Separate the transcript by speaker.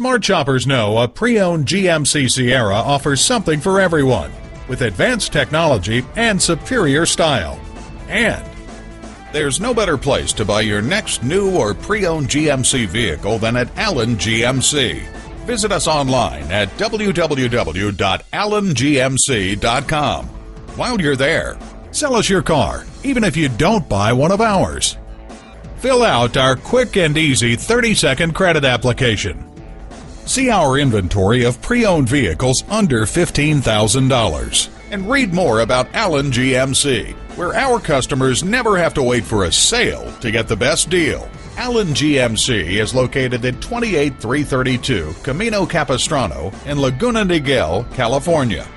Speaker 1: Smart shoppers know a pre-owned GMC Sierra offers something for everyone, with advanced technology and superior style. And there's no better place to buy your next new or pre-owned GMC vehicle than at Allen GMC. Visit us online at www.allengmc.com. While you're there, sell us your car, even if you don't buy one of ours. Fill out our quick and easy 30-second credit application. See our inventory of pre-owned vehicles under $15,000 and read more about Allen GMC, where our customers never have to wait for a sale to get the best deal. Allen GMC is located at 28332 Camino Capistrano in Laguna Niguel, California.